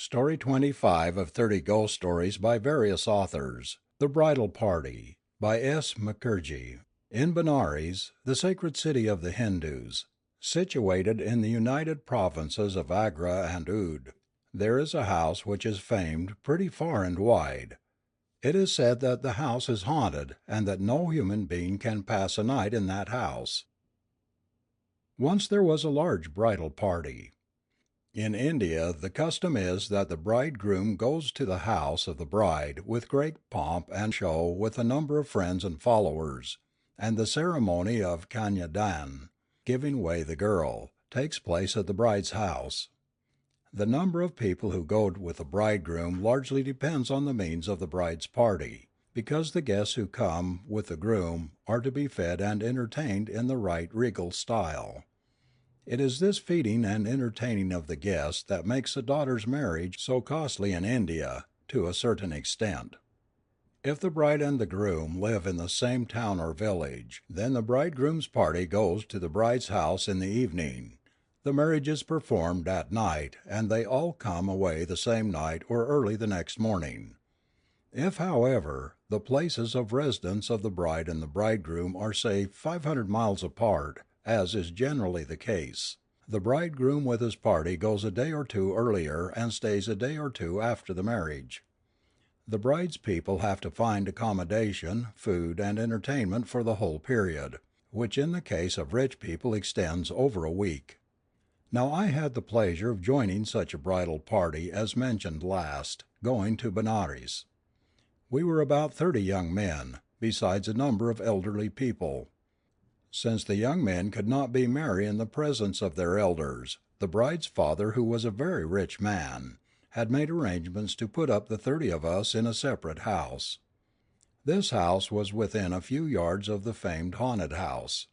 Story 25 of 30 Ghost Stories by various authors. The Bridal Party by S. Mukerji. In Benares, the sacred city of the Hindus, situated in the united provinces of Agra and Oudh, there is a house which is famed pretty far and wide. It is said that the house is haunted and that no human being can pass a night in that house. Once there was a large bridal party. In India the custom is that the bridegroom goes to the house of the bride with great pomp and show with a number of friends and followers, and the ceremony of Kanyadan, giving away the girl, takes place at the bride's house. The number of people who go with the bridegroom largely depends on the means of the bride's party, because the guests who come with the groom are to be fed and entertained in the right regal style. It is this feeding and entertaining of the guests that makes a daughter's marriage so costly in India, to a certain extent. If the bride and the groom live in the same town or village, then the bridegroom's party goes to the bride's house in the evening. The marriage is performed at night and they all come away the same night or early the next morning. If, however, the places of residence of the bride and the bridegroom are say 500 miles apart, as is generally the case, the bridegroom with his party goes a day or two earlier and stays a day or two after the marriage. The bride's people have to find accommodation, food, and entertainment for the whole period, which in the case of rich people extends over a week. Now I had the pleasure of joining such a bridal party as mentioned last, going to Benares. We were about 30 young men, besides a number of elderly people. Since the young men could not be merry in the presence of their elders, the bride's father, who was a very rich man, had made arrangements to put up the 30 of us in a separate house. This house was within a few yards of the famed haunted house.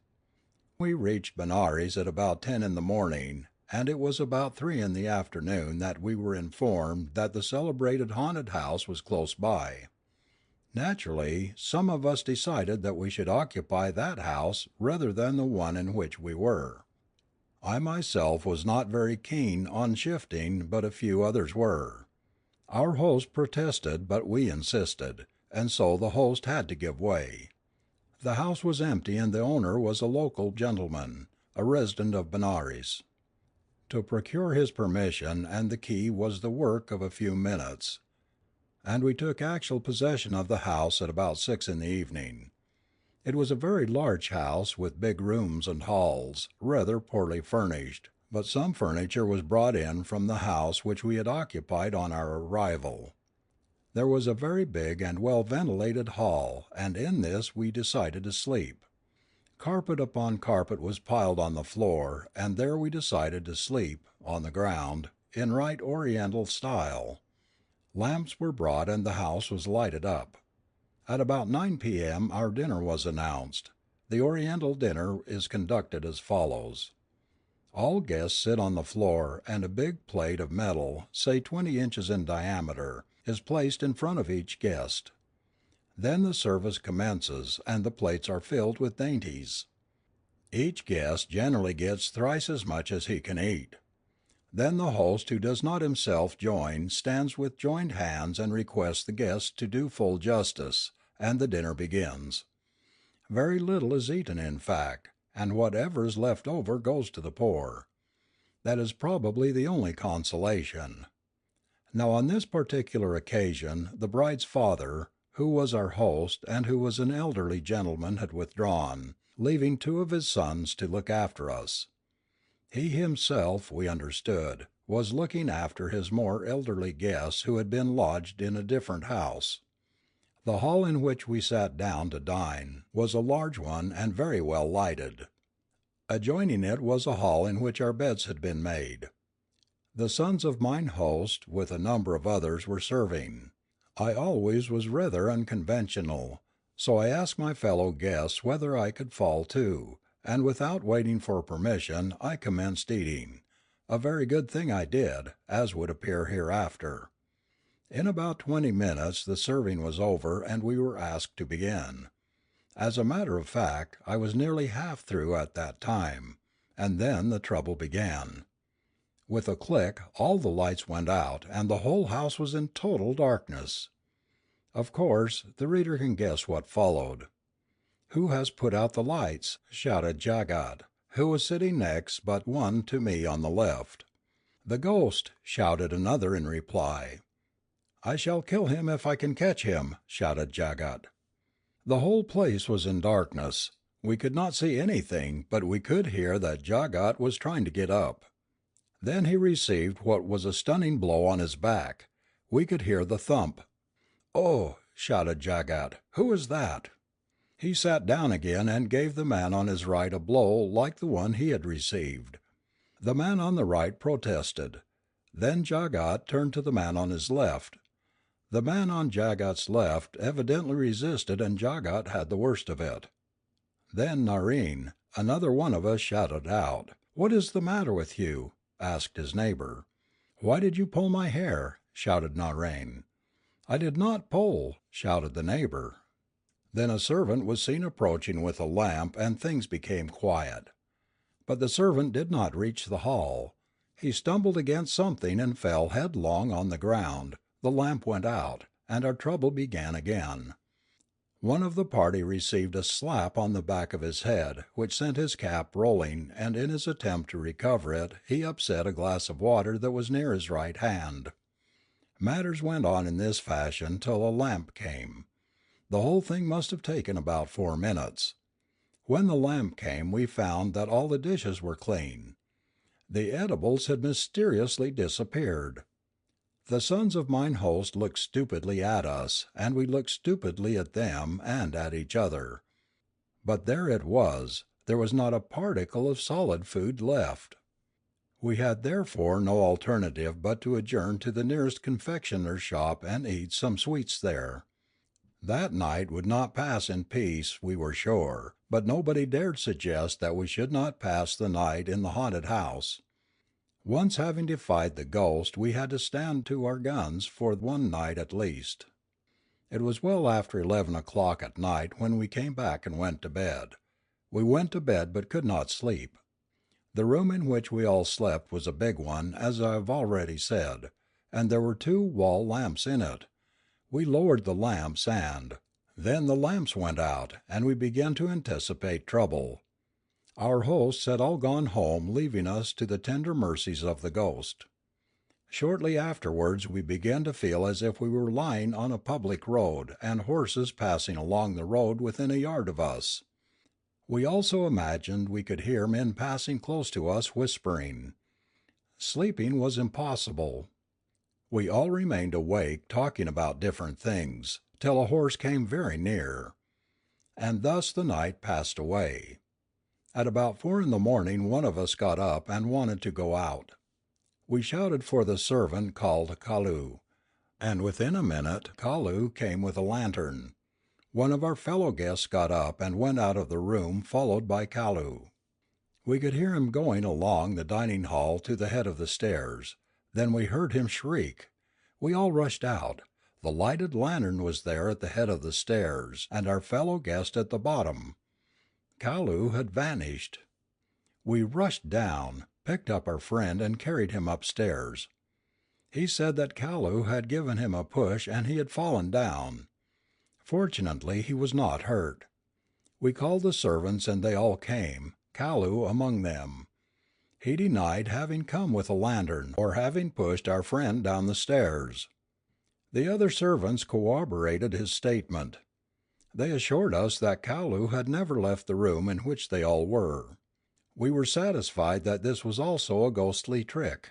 We reached Benares at about 10 in the morning, and it was about 3 in the afternoon that we were informed that the celebrated haunted house was close by. Naturally, some of us decided that we should occupy that house rather than the one in which we were. I myself was not very keen on shifting, but a few others were. Our host protested, but we insisted, and so the host had to give way. The house was empty and the owner was a local gentleman, a resident of Benares. To procure his permission and the key was the work of a few minutes, and we took actual possession of the house at about 6 in the evening. It was a very large house with big rooms and halls, rather poorly furnished, but some furniture was brought in from the house which we had occupied on our arrival. There was a very big and well ventilated hall, and in this we decided to sleep. Carpet upon carpet was piled on the floor, and there we decided to sleep, on the ground, in right Oriental style. Lamps were brought and the house was lighted up. At about 9 p.m. our dinner was announced. The Oriental dinner is conducted as follows. All guests sit on the floor and a big plate of metal, say 20 inches in diameter, is placed in front of each guest. Then the service commences and the plates are filled with dainties. Each guest generally gets thrice as much as he can eat. Then the host, who does not himself join, stands with joined hands and requests the guests to do full justice, and the dinner begins. Very little is eaten in fact, and whatever is left over goes to the poor. That is probably the only consolation. Now on this particular occasion the bride's father, who was our host and who was an elderly gentleman, had withdrawn, leaving 2 of his sons to look after us. He himself, we understood, was looking after his more elderly guests who had been lodged in a different house. The hall in which we sat down to dine was a large one and very well lighted. Adjoining it was a hall in which our beds had been made. The sons of mine host, with a number of others, were serving. I always was rather unconventional, so I asked my fellow guests whether I could fall to, and without waiting for permission I commenced eating, a very good thing I did, as would appear hereafter. In about 20 minutes the serving was over and we were asked to begin. As a matter of fact, I was nearly half through at that time, and then the trouble began. With a click, all the lights went out, and the whole house was in total darkness. Of course, the reader can guess what followed. "Who has put out the lights?" shouted Jagat, who was sitting next but one to me on the left. "The ghost!" shouted another in reply. "I shall kill him if I can catch him!" shouted Jagat. The whole place was in darkness. We could not see anything, but we could hear that Jagat was trying to get up. Then he received what was a stunning blow on his back. We could hear the thump. "Oh!" shouted Jagat, "who is that?" He sat down again and gave the man on his right a blow like the one he had received. The man on the right protested. Then Jagat turned to the man on his left. The man on Jagat's left evidently resisted, and Jagat had the worst of it. Then Nareen, another one of us, shouted out, "What is the matter with you?" asked his neighbor. "Why did you pull my hair?" shouted Nareen. "I did not pull," shouted the neighbor. Then a servant was seen approaching with a lamp, and things became quiet. But the servant did not reach the hall. He stumbled against something and fell headlong on the ground. The lamp went out, and our trouble began again. One of the party received a slap on the back of his head, which sent his cap rolling, and in his attempt to recover it he upset a glass of water that was near his right hand. Matters went on in this fashion till a lamp came. The whole thing must have taken about 4 minutes. When the lamp came we found that all the dishes were clean. The edibles had mysteriously disappeared. The sons of mine host looked stupidly at us, and we looked stupidly at them and at each other. But there it was, there was not a particle of solid food left. We had therefore no alternative but to adjourn to the nearest confectioner's shop and eat some sweets there. That night would not pass in peace, we were sure, but nobody dared suggest that we should not pass the night in the haunted house. Once having defied the ghost, we had to stand to our guns for one night at least. It was well after 11 o'clock at night when we came back and went to bed. We went to bed but could not sleep. The room in which we all slept was a big one, as I have already said, and there were 2 wall lamps in it. We lowered the lamps then the lamps went out, and we began to anticipate trouble. Our hosts had all gone home, leaving us to the tender mercies of the ghost. Shortly afterwards we began to feel as if we were lying on a public road and horses passing along the road within a yard of us. We also imagined we could hear men passing close to us whispering. Sleeping was impossible. We all remained awake talking about different things, till a horse came very near. And thus the night passed away. At about 4 in the morning one of us got up and wanted to go out. We shouted for the servant called Kalu, and within a minute Kalu came with a lantern. One of our fellow guests got up and went out of the room, followed by Kalu. We could hear him going along the dining hall to the head of the stairs. Then we heard him shriek. We all rushed out. The lighted lantern was there at the head of the stairs, and our fellow guest at the bottom. Kalu had vanished. We rushed down, picked up our friend, and carried him upstairs. He said that Kalu had given him a push and he had fallen down. Fortunately he was not hurt. We called the servants and they all came, Kalu among them. He denied having come with a lantern, or having pushed our friend down the stairs. The other servants corroborated his statement. They assured us that Kalu had never left the room in which they all were. We were satisfied that this was also a ghostly trick.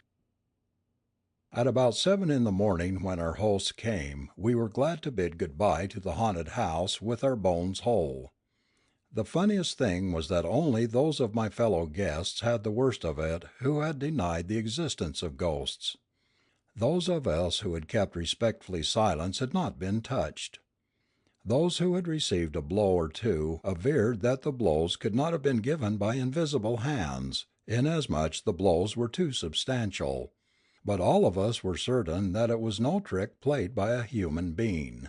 At about 7 in the morning, when our hosts came, we were glad to bid good-bye to the haunted house with our bones whole. The funniest thing was that only those of my fellow guests had the worst of it who had denied the existence of ghosts. Those of us who had kept respectfully silence had not been touched. Those who had received a blow or 2 averred that the blows could not have been given by invisible hands, inasmuch the blows were too substantial. But all of us were certain that it was no trick played by a human being.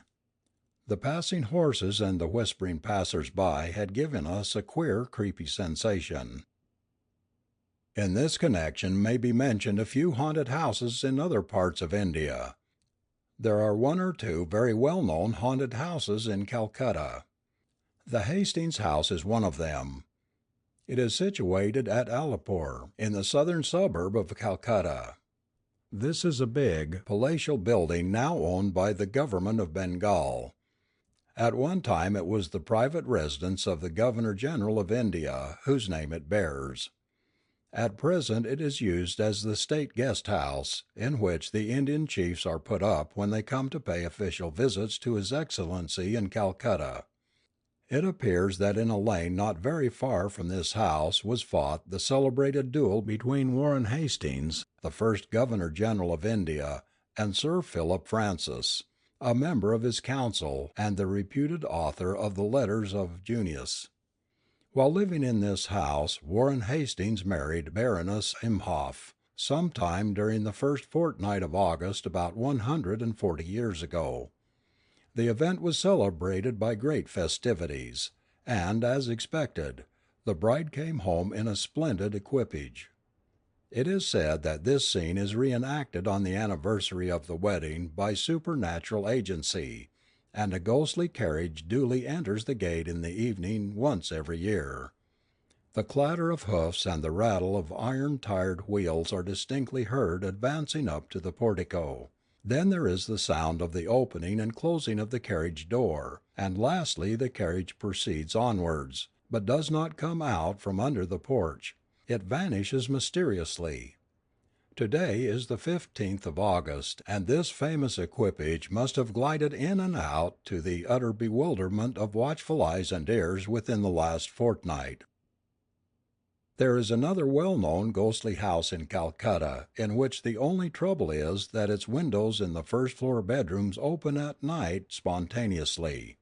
The passing horses and the whispering passers-by had given us a queer, creepy sensation. In this connection may be mentioned a few haunted houses in other parts of India. There are one or two very well known haunted houses in Calcutta. The Hastings House is one of them. It is situated at Alipur, in the southern suburb of Calcutta. This is a big, palatial building now owned by the government of Bengal. At one time it was the private residence of the Governor General of India, whose name it bears. At present it is used as the state guest house, in which the Indian chiefs are put up when they come to pay official visits to His Excellency in Calcutta. It appears that in a lane not very far from this house was fought the celebrated duel between Warren Hastings, the first Governor General of India, and Sir Philip Francis, a member of his council and the reputed author of the Letters of Junius. While living in this house, Warren Hastings married Baroness Imhoff, sometime during the first fortnight of August about 140 years ago. The event was celebrated by great festivities, and, as expected, the bride came home in a splendid equipage. It is said that this scene is reenacted on the anniversary of the wedding by supernatural agency, and a ghostly carriage duly enters the gate in the evening once every year. The clatter of hoofs and the rattle of iron-tired wheels are distinctly heard advancing up to the portico. Then there is the sound of the opening and closing of the carriage door, and lastly the carriage proceeds onwards, but does not come out from under the porch. It vanishes mysteriously. Today is the 15th of August, and this famous equipage must have glided in and out to the utter bewilderment of watchful eyes and ears within the last fortnight. There is another well-known ghostly house in Calcutta, in which the only trouble is that its windows in the first-floor bedrooms open at night spontaneously.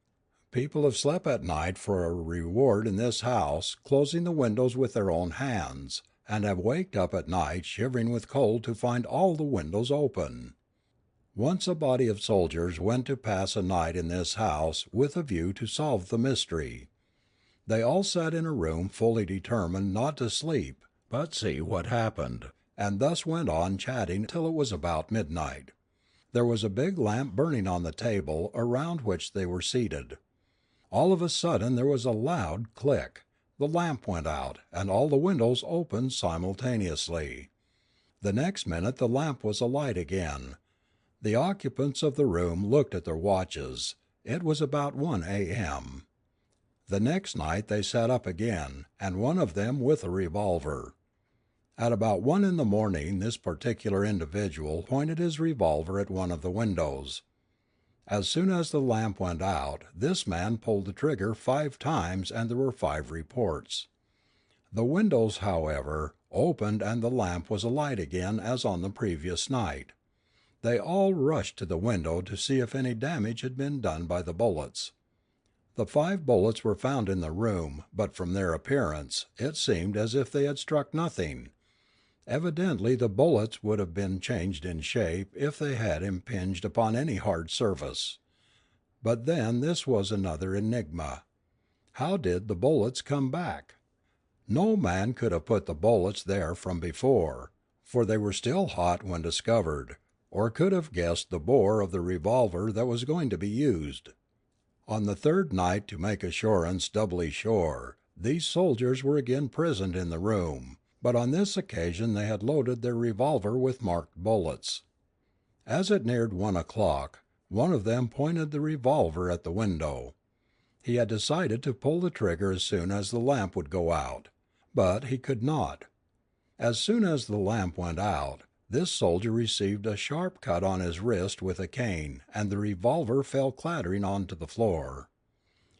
People have slept at night for a reward in this house, closing the windows with their own hands, and have waked up at night shivering with cold to find all the windows open. Once a body of soldiers went to pass a night in this house with a view to solve the mystery. They all sat in a room fully determined not to sleep, but see what happened, and thus went on chatting till it was about midnight. There was a big lamp burning on the table around which they were seated. All of a sudden there was a loud click. The lamp went out, and all the windows opened simultaneously. The next minute the lamp was alight again. The occupants of the room looked at their watches. It was about 1 a.m. The next night they sat up again, and one of them with a revolver. At about 1 in the morning this particular individual pointed his revolver at one of the windows. As soon as the lamp went out, this man pulled the trigger 5 times and there were 5 reports. The windows, however, opened and the lamp was alight again as on the previous night. They all rushed to the window to see if any damage had been done by the bullets. The 5 bullets were found in the room, but from their appearance, it seemed as if they had struck nothing. Evidently the bullets would have been changed in shape if they had impinged upon any hard surface. But then this was another enigma. How did the bullets come back? No man could have put the bullets there from before, for they were still hot when discovered, or could have guessed the bore of the revolver that was going to be used. On the 3rd night, to make assurance doubly sure, these soldiers were again prisoned in the room, but on this occasion they had loaded their revolver with marked bullets. As it neared 1 o'clock, one of them pointed the revolver at the window. He had decided to pull the trigger as soon as the lamp would go out, but he could not. As soon as the lamp went out, this soldier received a sharp cut on his wrist with a cane, and the revolver fell clattering onto the floor.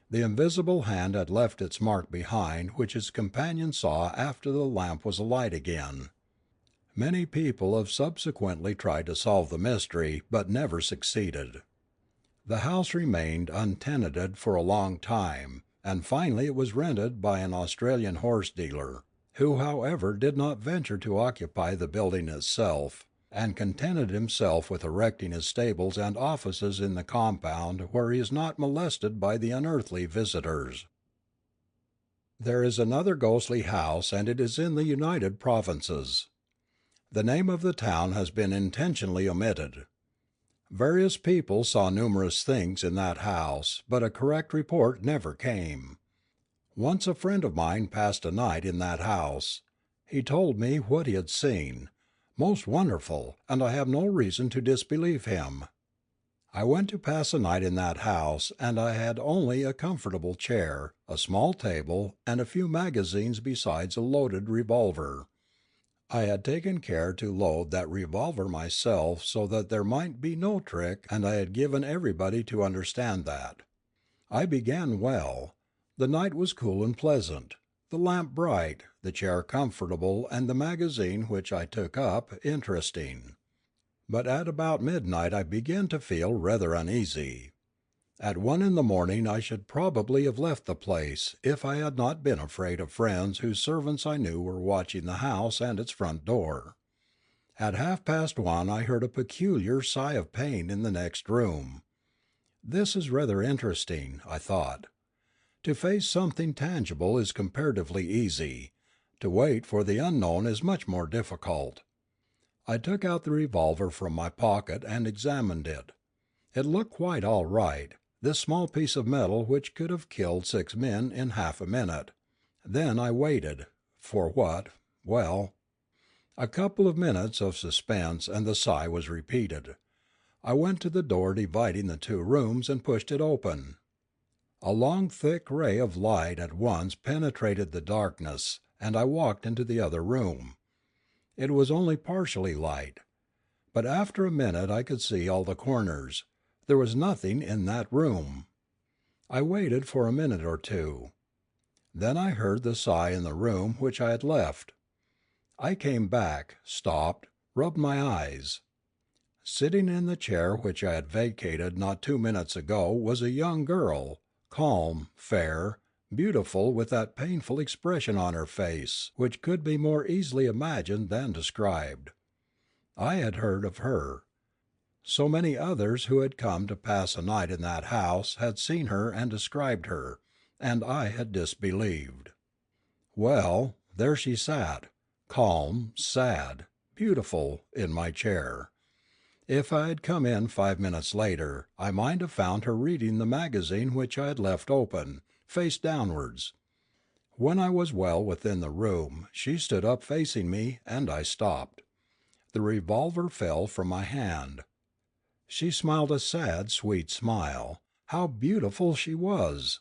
The invisible hand had left its mark behind, which his companion saw after the lamp was alight again. Many people have subsequently tried to solve the mystery, but never succeeded. The house remained untenanted for a long time, and finally it was rented by an Australian horse dealer, who however did not venture to occupy the building itself, and contented himself with erecting his stables and offices in the compound where he is not molested by the unearthly visitors. There is another ghostly house, and it is in the United Provinces. The name of the town has been intentionally omitted. Various people saw numerous things in that house, but a correct report never came. Once a friend of mine passed a night in that house. He told me what he had seen. Most wonderful, and I have no reason to disbelieve him. I went to pass a night in that house, and I had only a comfortable chair, a small table, and a few magazines besides a loaded revolver. I had taken care to load that revolver myself so that there might be no trick, and I had given everybody to understand that. I began well. The night was cool and pleasant, the lamp bright, the chair comfortable, and the magazine which I took up interesting. But at about midnight I began to feel rather uneasy. At 1 in the morning I should probably have left the place, if I had not been afraid of friends whose servants I knew were watching the house and its front door. At 1:30 I heard a peculiar sigh of pain in the next room. This is rather interesting, I thought. To face something tangible is comparatively easy. To wait for the unknown is much more difficult. I took out the revolver from my pocket and examined it. It looked quite all right, this small piece of metal which could have killed 6 men in half a minute. Then I waited. For what? Well, a couple of minutes of suspense, and the sigh was repeated. I went to the door dividing the two rooms and pushed it open. A long thick ray of light at once penetrated the darkness, and I walked into the other room. It was only partially light, but after a minute I could see all the corners. There was nothing in that room. I waited for a minute or two. Then I heard the sigh in the room which I had left. I came back, stopped, rubbed my eyes. Sitting in the chair which I had vacated not 2 minutes ago was a young girl, calm, fair, beautiful, with that painful expression on her face which could be more easily imagined than described. I had heard of her. So many others who had come to pass a night in that house had seen her and described her, and I had disbelieved. Well, there she sat, calm, sad, beautiful, in my chair. If I had come in 5 minutes later, I might have found her reading the magazine which I had left open, face downwards. When I was well within the room, she stood up facing me, and I stopped. The revolver fell from my hand. She smiled a sad, sweet smile. How beautiful she was!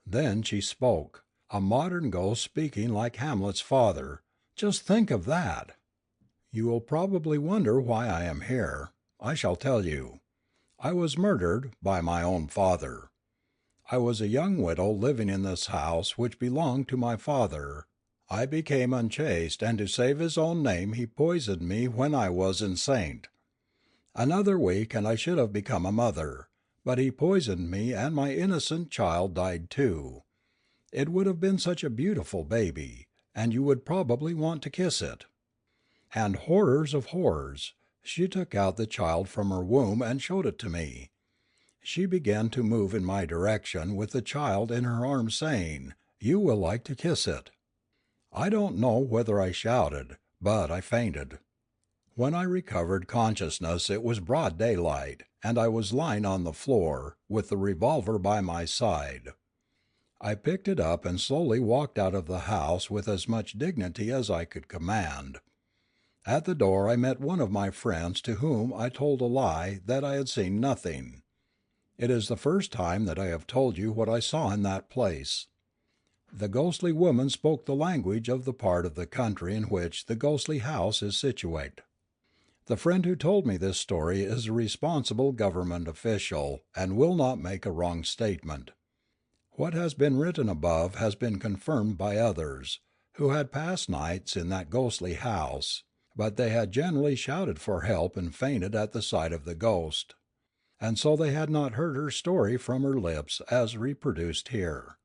Then she spoke, a modern ghost speaking like Hamlet's father. Just think of that! You will probably wonder why I am here. I shall tell you. I was murdered by my own father. I was a young widow living in this house which belonged to my father. I became unchaste, and to save his own name he poisoned me when I was enceinte. Another week and I should have become a mother, but he poisoned me and my innocent child died too. It would have been such a beautiful baby, and you would probably want to kiss it. And horrors of horrors, she took out the child from her womb and showed it to me. She began to move in my direction with the child in her arms, saying, "You will like to kiss it." I don't know whether I shouted, but I fainted. When I recovered consciousness it was broad daylight, and I was lying on the floor, with the revolver by my side. I picked it up and slowly walked out of the house with as much dignity as I could command. At the door I met one of my friends, to whom I told a lie that I had seen nothing. It is the first time that I have told you what I saw in that place. The ghostly woman spoke the language of the part of the country in which the ghostly house is situate. The friend who told me this story is a responsible government official, and will not make a wrong statement. What has been written above has been confirmed by others, who had passed nights in that ghostly house, but they had generally shouted for help and fainted at the sight of the ghost, and so they had not heard her story from her lips as reproduced here.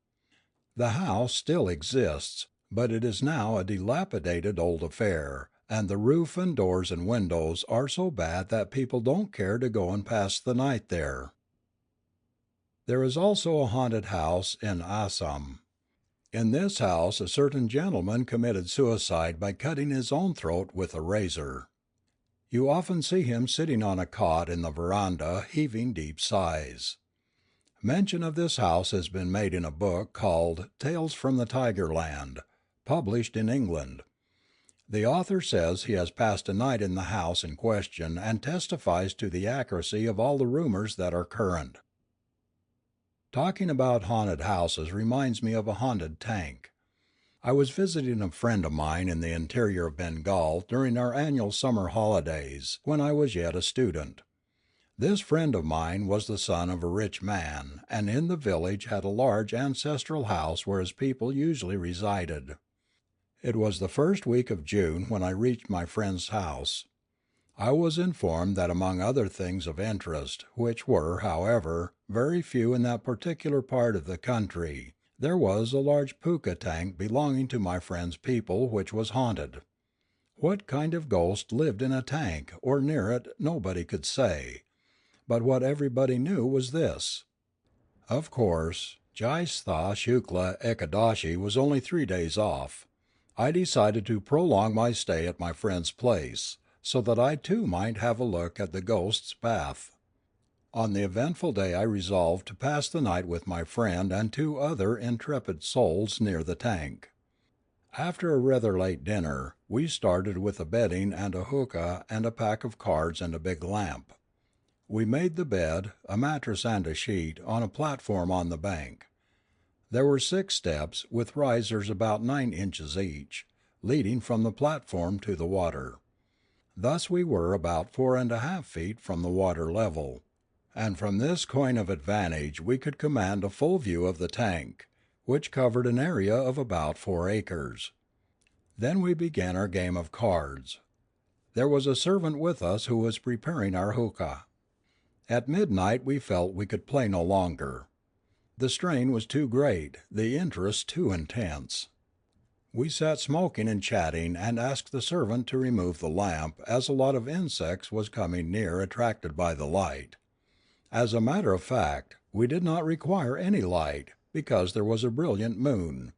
The house still exists, but it is now a dilapidated old affair, and the roof and doors and windows are so bad that people don't care to go and pass the night there. There is also a haunted house in Assam. In this house a certain gentleman committed suicide by cutting his own throat with a razor. You often see him sitting on a cot in the veranda heaving deep sighs. Mention of this house has been made in a book called Tales from the Tigerland, published in England. The author says he has passed a night in the house in question and testifies to the accuracy of all the rumors that are current. Talking about haunted houses reminds me of a haunted tank. I was visiting a friend of mine in the interior of Bengal during our annual summer holidays, when I was yet a student. This friend of mine was the son of a rich man, and in the village had a large ancestral house where his people usually resided. It was the first week of June when I reached my friend's house. I was informed that among other things of interest, which were, however, very few in that particular part of the country, there was a large puka tank belonging to my friend's people which was haunted. What kind of ghost lived in a tank, or near it, nobody could say. But what everybody knew was this. Of course, Jaistha Shukla Ekadashi was only 3 days off. I decided to prolong my stay at my friend's place, so that I too might have a look at the ghost's bath. On the eventful day I resolved to pass the night with my friend and 2 other intrepid souls near the tank. After a rather late dinner, we started with a bedding and a hookah and a pack of cards and a big lamp. We made the bed, a mattress and a sheet, on a platform on the bank. There were 6 steps, with risers about 9 inches each, leading from the platform to the water. Thus we were about 4½ feet from the water level, and from this coign of advantage we could command a full view of the tank, which covered an area of about 4 acres. Then we began our game of cards. There was a servant with us who was preparing our hookah. At midnight we felt we could play no longer. The strain was too great, the interest too intense. We sat smoking and chatting and asked the servant to remove the lamp, as a lot of insects was coming near attracted by the light. As a matter of fact, we did not require any light, because there was a brilliant moon.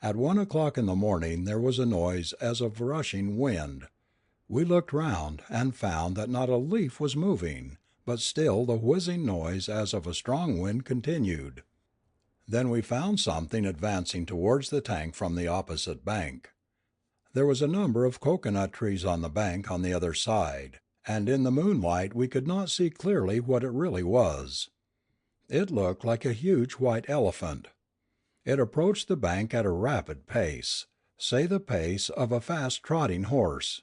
At 1 o'clock in the morning there was a noise as of rushing wind. We looked round, and found that not a leaf was moving, but still the whizzing noise as of a strong wind continued. Then we found something advancing towards the tank from the opposite bank. There was a number of cocoanut trees on the bank on the other side, and in the moonlight we could not see clearly what it really was. It looked like a huge white elephant. It approached the bank at a rapid pace, say the pace of a fast trotting horse.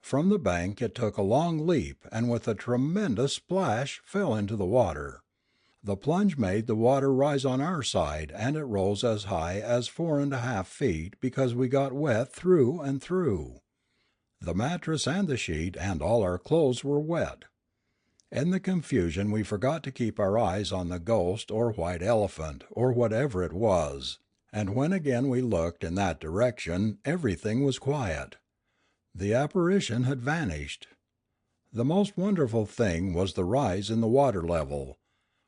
From the bank it took a long leap and with a tremendous splash fell into the water. The plunge made the water rise on our side and it rose as high as 4½ feet because we got wet through and through. The mattress and the sheet and all our clothes were wet. In the confusion we forgot to keep our eyes on the ghost or white elephant or whatever it was, and when again we looked in that direction everything was quiet. The apparition had vanished. The most wonderful thing was the rise in the water level,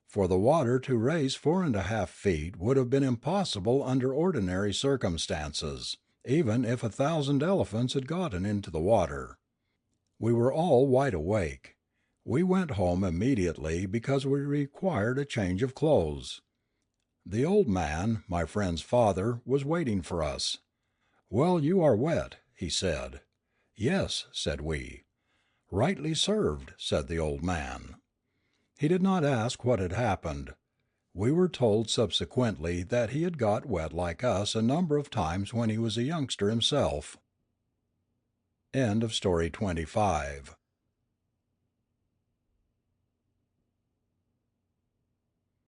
for the water to raise 4½ feet would have been impossible under ordinary circumstances, even if 1,000 elephants had gotten into the water. We were all wide awake. We went home immediately because we required a change of clothes. The old man, my friend's father, was waiting for us. "Well, you are wet," he said. "Yes," said we. "Rightly served," said the old man. He did not ask what had happened. We were told subsequently that he had got wet like us a number of times when he was a youngster himself. End of story 25.